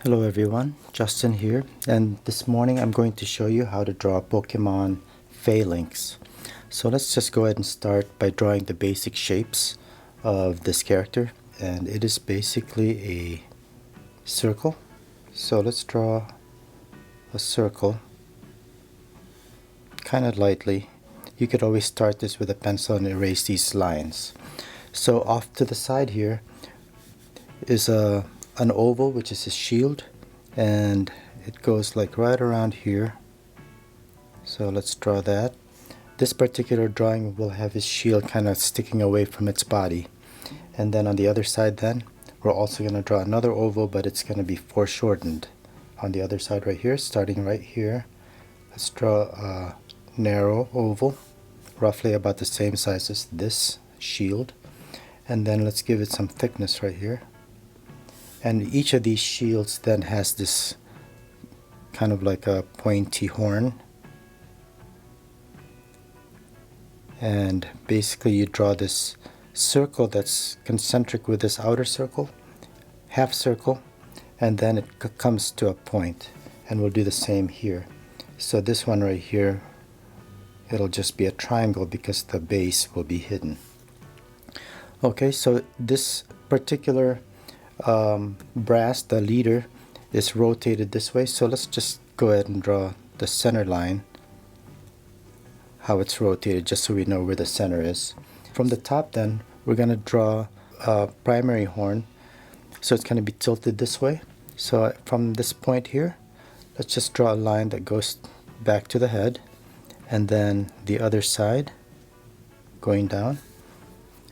Hello everyone, Justin here, and this morning I'm going to show you how to draw Pokemon FALINKS. So let's just go ahead and start by drawing the basic shapes of this character, and it is basically a circle. So let's draw a circle kind of lightly. You could always start this with a pencil and erase these lines. So off to the side here is an oval, which is his shield, and it goes like right around here. So let's draw that. This particular drawing will have his shield kind of sticking away from its body. And then on the other side then, we're also going to draw another oval, but it's going to be foreshortened. On the other side right here, starting right here, let's draw a narrow oval, roughly about the same size as this shield. And then let's give it some thickness right here. And each of these shields then has this kind of like a pointy horn. And basically you draw this circle that's concentric with this outer circle, half circle, and then it comes to a point. And we'll do the same here. So this one right here, it'll just be a triangle because the base will be hidden. Okay, so this particular brass, the leader, is rotated this way. So let's just go ahead and draw the center line, how it's rotated, just so we know where the center is. From the top then, we're going to draw a primary horn. So it's going to be tilted this way. So from this point here, let's just draw a line that goes back to the head, and then the other side going down.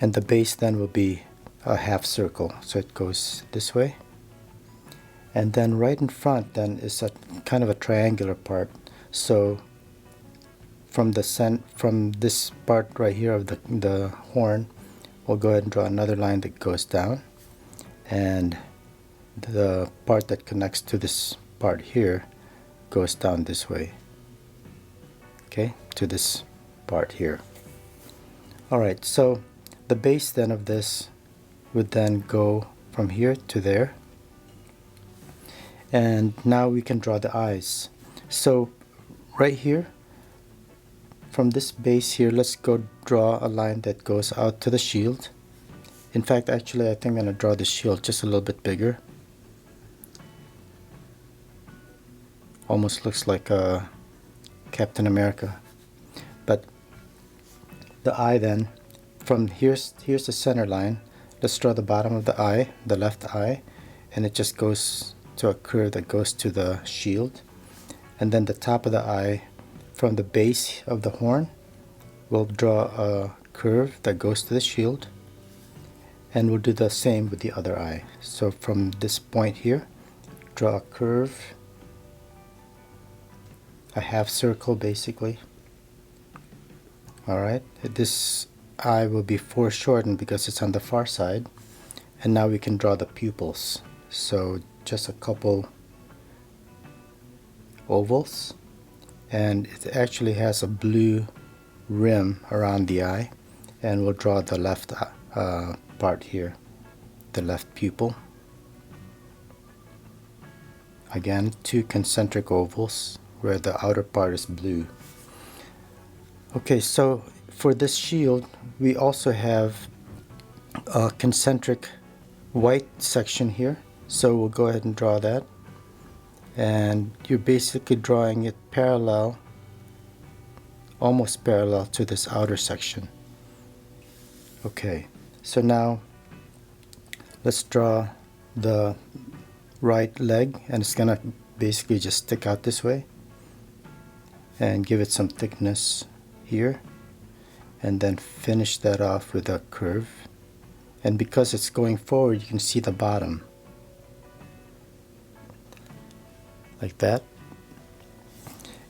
And the base then will be a half circle, so it goes this way. And then right in front then is a kind of a triangular part. So from this part right here of the horn, we'll go ahead and draw another line that goes down, and the part that connects to this part here goes down this way, okay, to this part here. Alright, so the base then of this would then go from here to there, and now we can draw the eyes. So right here, from this base here, let's go draw a line that goes out to the shield. In fact, actually I think I'm going to draw the shield just a little bit bigger. Almost looks like a Captain America. But the eye then, from here's the center line. Let's draw the bottom of the eye, the left eye, and it just goes to a curve that goes to the shield. And then the top of the eye, from the base of the horn, we'll draw a curve that goes to the shield. And we'll do the same with the other eye. So from this point here, draw a curve, a half circle basically. Alright, this eye will be foreshortened because it's on the far side. And now we can draw the pupils. So just a couple ovals, and it actually has a blue rim around the eye, and we'll draw the left part here, the left pupil. Again, two concentric ovals where the outer part is blue. Okay, so for this shield, we also have a concentric white section here. So we'll go ahead and draw that. And you're basically drawing it parallel, almost parallel to this outer section. Okay, so now let's draw the right leg, and it's gonna basically just stick out this way. And give it some thickness here. And then finish that off with a curve. And because it's going forward, you can see the bottom. Like that.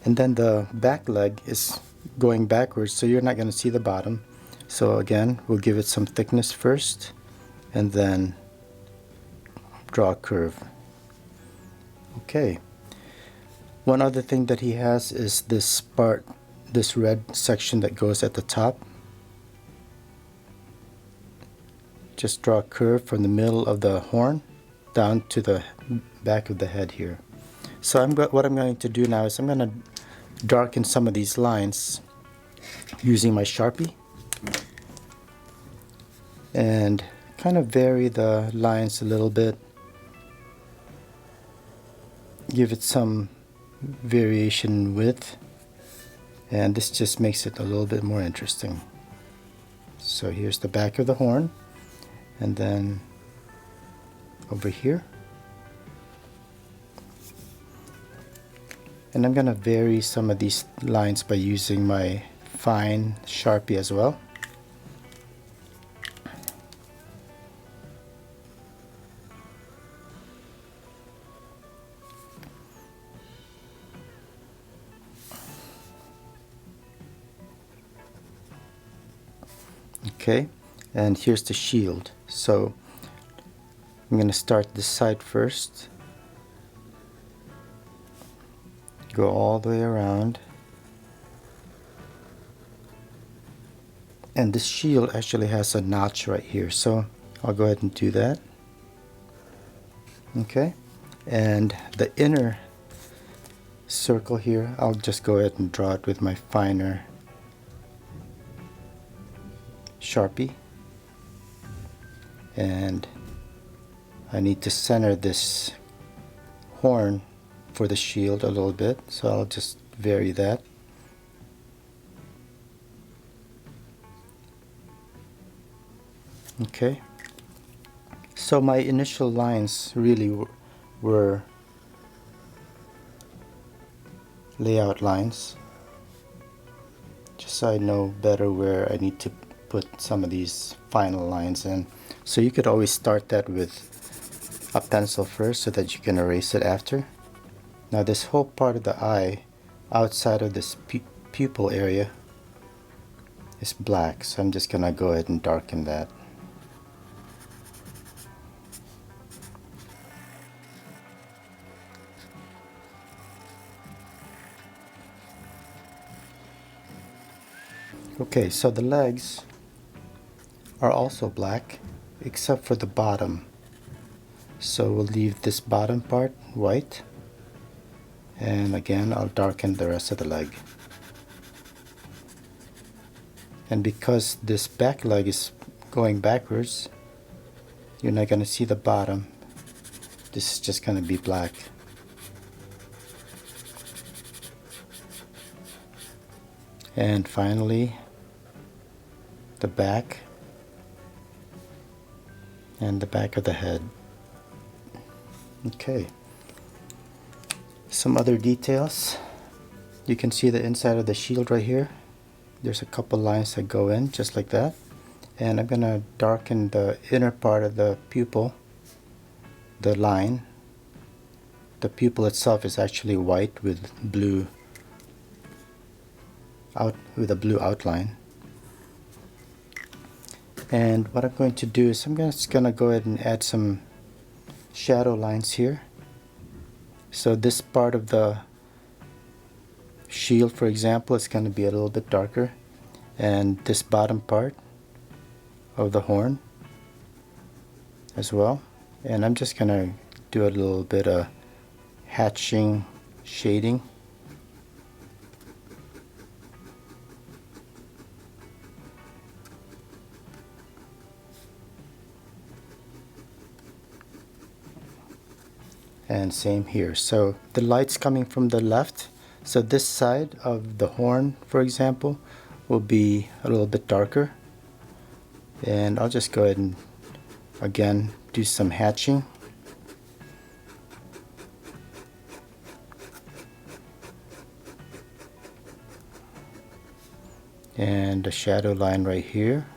And then the back leg is going backwards, so you're not going to see the bottom. So again, we'll give it some thickness first, and then draw a curve. Okay. One other thing that he has is this part, this red section that goes at the top. Just draw a curve from the middle of the horn, down to the back of the head here. So what I'm going to do now is I'm going to darken some of these lines using my Sharpie and kind of vary the lines a little bit, give it some variation in width, and this just makes it a little bit more interesting. So here's the back of the horn, and then over here, and I'm gonna vary some of these lines by using my fine Sharpie as well. Okay, and here's the shield. So I'm going to start this side first, go all the way around, and this shield actually has a notch right here, so I'll go ahead and do that. Okay, and the inner circle here, I'll just go ahead and draw it with my finer Sharpie, and I need to center this horn for the shield a little bit, so I'll just vary that. Okay, so my initial lines really were layout lines, just so I know better where I need to put some of these final lines in. So you could always start that with a pencil first so that you can erase it after. Now this whole part of the eye outside of this pupil area is black, so I'm just gonna go ahead and darken that. Okay, so the legs are also black except for the bottom, so we'll leave this bottom part white, and again I'll darken the rest of the leg. And because this back leg is going backwards, you're not going to see the bottom. This is just going to be black. And finally the back and the back of the head. Okay, some other details. You can see the inside of the shield right here. There's a couple lines that go in just like that, and I'm gonna darken the inner part of the pupil, the line. The pupil itself is actually white with blue with a blue outline. And what I'm going to do is I'm just going to go ahead and add some shadow lines here. So this part of the shield, for example, is going to be a little bit darker, and this bottom part of the horn as well. And I'm just going to do a little bit of hatching shading. And same here. So the light's coming from the left, so this side of the horn, for example, will be a little bit darker, and I'll just go ahead and again do some hatching. And a shadow line right here.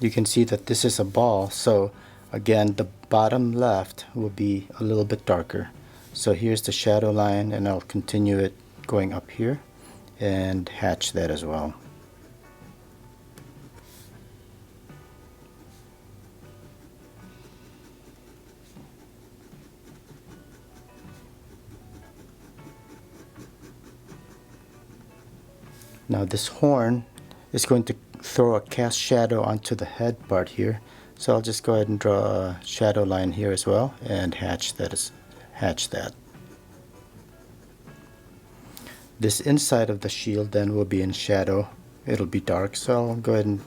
You can see that this is a ball, so again the bottom left will be a little bit darker. So here's the shadow line, and I'll continue it going up here and hatch that as well. Now this horn is going to throw a cast shadow onto the head part here. So I'll just go ahead and draw a shadow line here as well and hatch that. This inside of the shield then will be in shadow. It'll be dark, so I'll go ahead and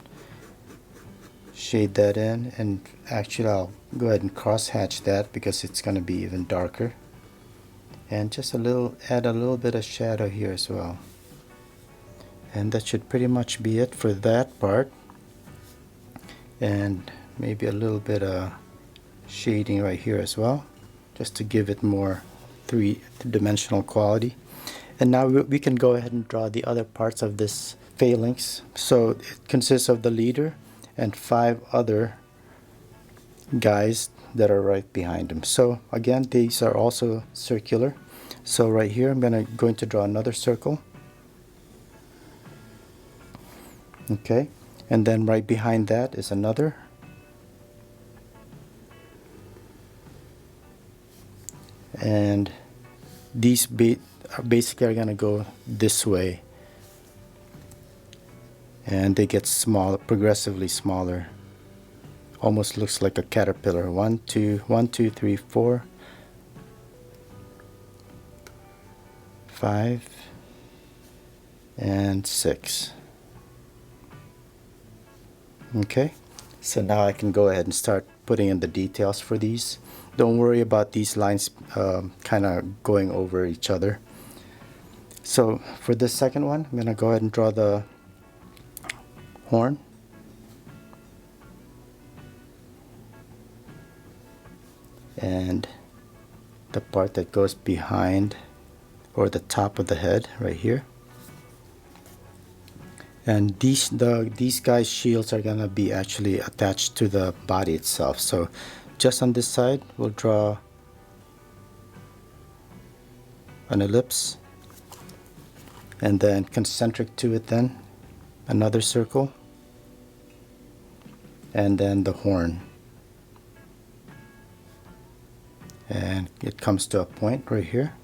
shade that in, and actually I'll go ahead and cross hatch that because it's going to be even darker. And just add a little bit of shadow here as well. And that should pretty much be it for that part. And maybe a little bit of shading right here as well, just to give it more three-dimensional quality. And now we can go ahead and draw the other parts of this phalanx. So it consists of the leader and 5 other guys that are right behind him. So again, these are also circular. So right here I'm going to draw another circle. Okay, and then right behind that is another. And these basically are going to go this way, and they get smaller, progressively smaller. Almost looks like a caterpillar. 1 2 3 4 5 and 6. Okay, so now I can go ahead and start putting in the details for these. Don't worry about these lines kind of going over each other. So for this second one, I'm going to go ahead and draw the horn. And the part that goes behind, or the top of the head right here. And these guys' shields are gonna be actually attached to the body itself. So just on this side, we'll draw an ellipse, and then concentric to it then another circle, and then the horn. And it comes to a point right here.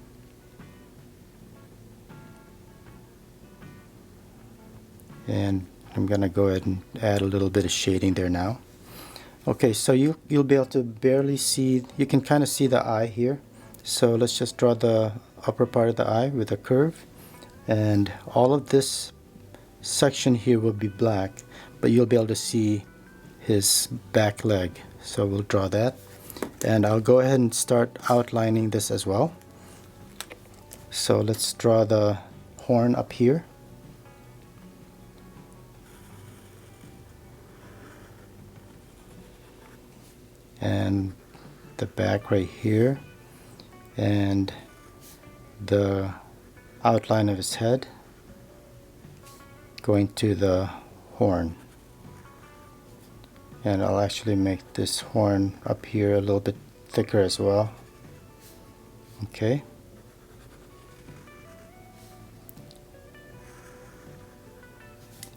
And I'm gonna go ahead and add a little bit of shading there now. Okay, so you'll be able to barely see, you can kind of see the eye here. So let's just draw the upper part of the eye with a curve. And all of this section here will be black, but you'll be able to see his back leg. So we'll draw that. And I'll go ahead and start outlining this as well. So let's draw the horn up here. And the back right here, and the outline of his head going to the horn. And I'll actually make this horn up here a little bit thicker as well. Okay.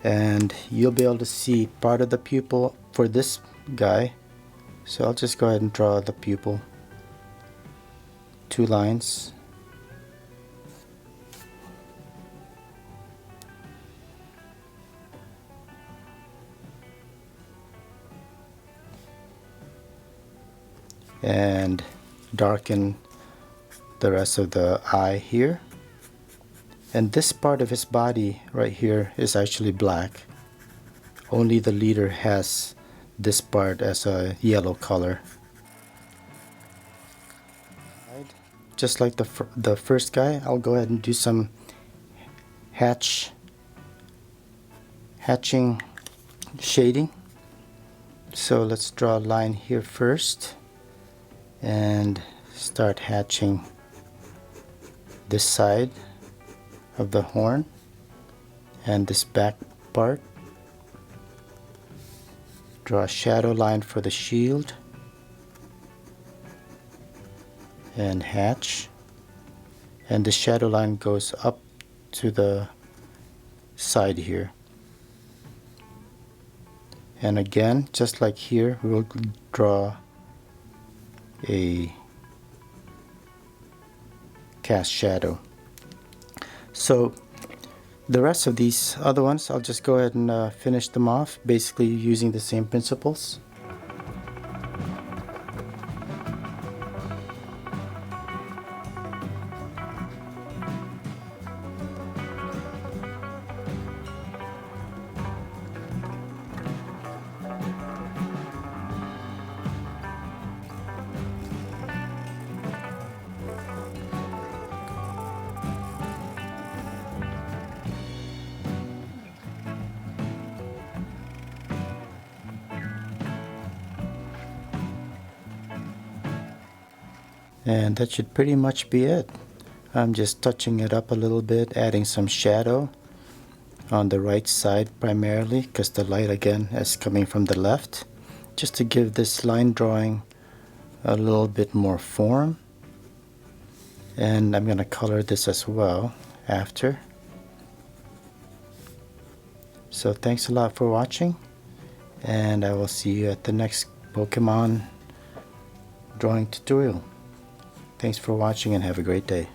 And you'll be able to see part of the pupil for this guy. So I'll just go ahead and draw the pupil. 2 lines. And darken the rest of the eye here. And this part of his body right here is actually black. Only the leader has this part as a yellow color. Just like the first guy, I'll go ahead and do some hatching shading. So let's draw a line here first and start hatching this side of the horn and this back part. Draw a shadow line for the shield and hatch, and the shadow line goes up to the side here. And again, just like here, we will draw a cast shadow. So The rest of these other ones, I'll just go ahead and finish them off, basically using the same principles. And that should pretty much be it. I'm just touching it up a little bit, adding some shadow on the right side primarily, because the light again is coming from the left, just to give this line drawing a little bit more form. And I'm going to color this as well after. So thanks a lot for watching, and I will see you at the next Pokemon drawing tutorial. Thanks for watching and have a great day.